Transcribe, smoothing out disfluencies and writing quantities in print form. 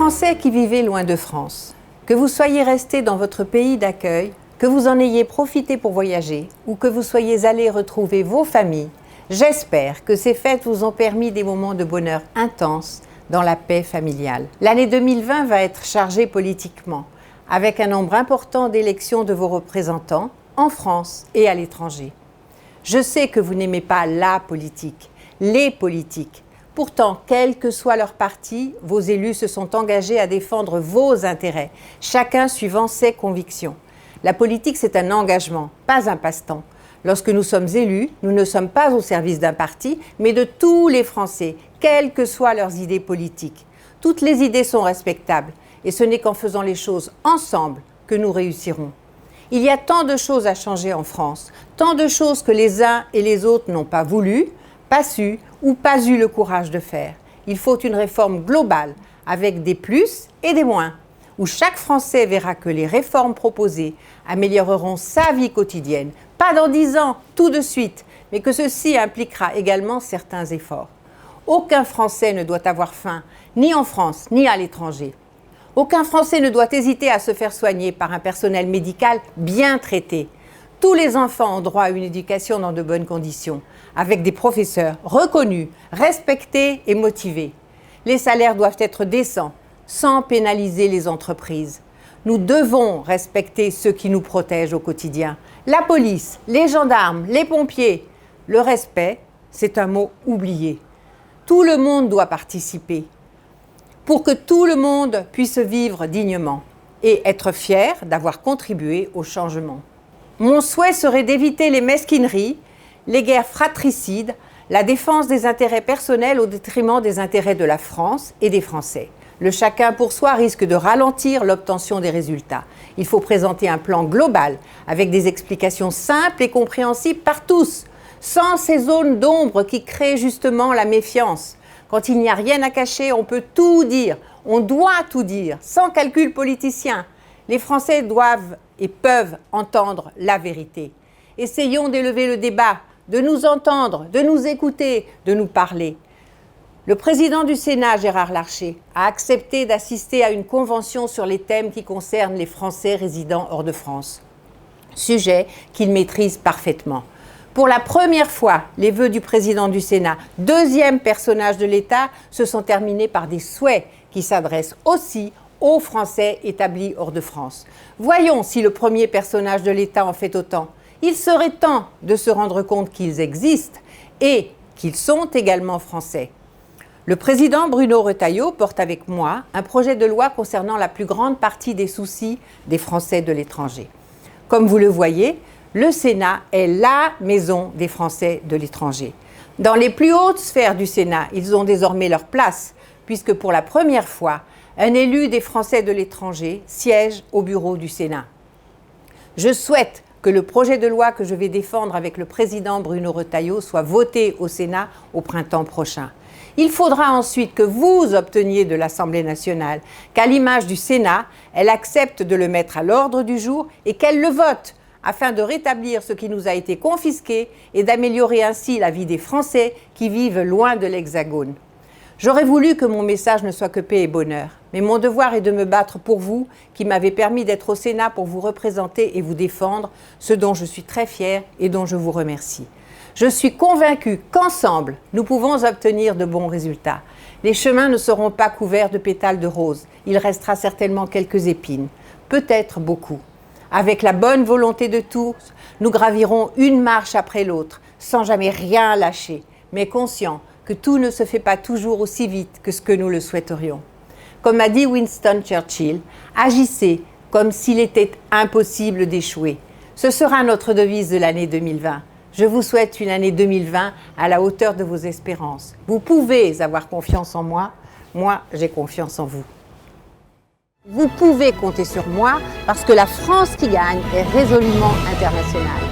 Français qui vivez loin de France, que vous soyez restés dans votre pays d'accueil, que vous en ayez profité pour voyager ou que vous soyez allés retrouver vos familles, j'espère que ces fêtes vous ont permis des moments de bonheur intenses dans la paix familiale. L'année 2020 va être chargée politiquement, avec un nombre important d'élections de vos représentants en France et à l'étranger. Je sais que vous n'aimez pas la politique, les politiques. Pourtant, quel que soit leur parti, vos élus se sont engagés à défendre vos intérêts, chacun suivant ses convictions. La politique, c'est un engagement, pas un passe-temps. Lorsque nous sommes élus, nous ne sommes pas au service d'un parti, mais de tous les Français, quelles que soient leurs idées politiques. Toutes les idées sont respectables, et ce n'est qu'en faisant les choses ensemble que nous réussirons. Il y a tant de choses à changer en France, tant de choses que les uns et les autres n'ont pas voulu, pas su ou pas eu le courage de faire. Il faut une réforme globale, avec des plus et des moins, où chaque Français verra que les réformes proposées amélioreront sa vie quotidienne, pas dans 10 ans, tout de suite, mais que ceci impliquera également certains efforts. Aucun Français ne doit avoir faim, ni en France, ni à l'étranger. Aucun Français ne doit hésiter à se faire soigner par un personnel médical bien traité. Tous les enfants ont droit à une éducation dans de bonnes conditions, avec des professeurs reconnus, respectés et motivés. Les salaires doivent être décents, sans pénaliser les entreprises. Nous devons respecter ceux qui nous protègent au quotidien. La police, les gendarmes, les pompiers. Le respect, c'est un mot oublié. Tout le monde doit participer pour que tout le monde puisse vivre dignement et être fier d'avoir contribué au changement. Mon souhait serait d'éviter les mesquineries, les guerres fratricides, la défense des intérêts personnels au détriment des intérêts de la France et des Français. Le chacun pour soi risque de ralentir l'obtention des résultats. Il faut présenter un plan global avec des explications simples et compréhensibles par tous, sans ces zones d'ombre qui créent justement la méfiance. Quand il n'y a rien à cacher, on peut tout dire, on doit tout dire, sans calcul politicien. Les Français doivent et peuvent entendre la vérité. Essayons d'élever le débat, de nous entendre, de nous écouter, de nous parler. Le président du Sénat, Gérard Larcher, a accepté d'assister à une convention sur les thèmes qui concernent les Français résidant hors de France. Sujet qu'il maîtrise parfaitement. Pour la première fois, les vœux du président du Sénat, deuxième personnage de l'État, se sont terminés par des souhaits qui s'adressent aussi aux Français établis hors de France. Voyons si le premier personnage de l'État en fait autant. Il serait temps de se rendre compte qu'ils existent et qu'ils sont également français. Le président Bruno Retailleau porte avec moi un projet de loi concernant la plus grande partie des soucis des Français de l'étranger. Comme vous le voyez, le Sénat est la maison des Français de l'étranger. Dans les plus hautes sphères du Sénat, ils ont désormais leur place, puisque pour la première fois, un élu des Français de l'étranger siège au bureau du Sénat. Je souhaite que le projet de loi que je vais défendre avec le président Bruno Retailleau soit voté au Sénat au printemps prochain. Il faudra ensuite que vous obteniez de l'Assemblée nationale qu'à l'image du Sénat, elle accepte de le mettre à l'ordre du jour et qu'elle le vote, afin de rétablir ce qui nous a été confisqué et d'améliorer ainsi la vie des Français qui vivent loin de l'Hexagone. J'aurais voulu que mon message ne soit que paix et bonheur, mais mon devoir est de me battre pour vous, qui m'avez permis d'être au Sénat pour vous représenter et vous défendre, ce dont je suis très fière et dont je vous remercie. Je suis convaincue qu'ensemble, nous pouvons obtenir de bons résultats. Les chemins ne seront pas couverts de pétales de rose, il restera certainement quelques épines, peut-être beaucoup. Avec la bonne volonté de tous, nous gravirons une marche après l'autre, sans jamais rien lâcher, mais conscients que tout ne se fait pas toujours aussi vite que ce que nous le souhaiterions. Comme a dit Winston Churchill, agissez comme s'il était impossible d'échouer. Ce sera notre devise de l'année 2020. Je vous souhaite une année 2020 à la hauteur de vos espérances. Vous pouvez avoir confiance en moi, moi j'ai confiance en vous. Vous pouvez compter sur moi parce que la France qui gagne est résolument internationale.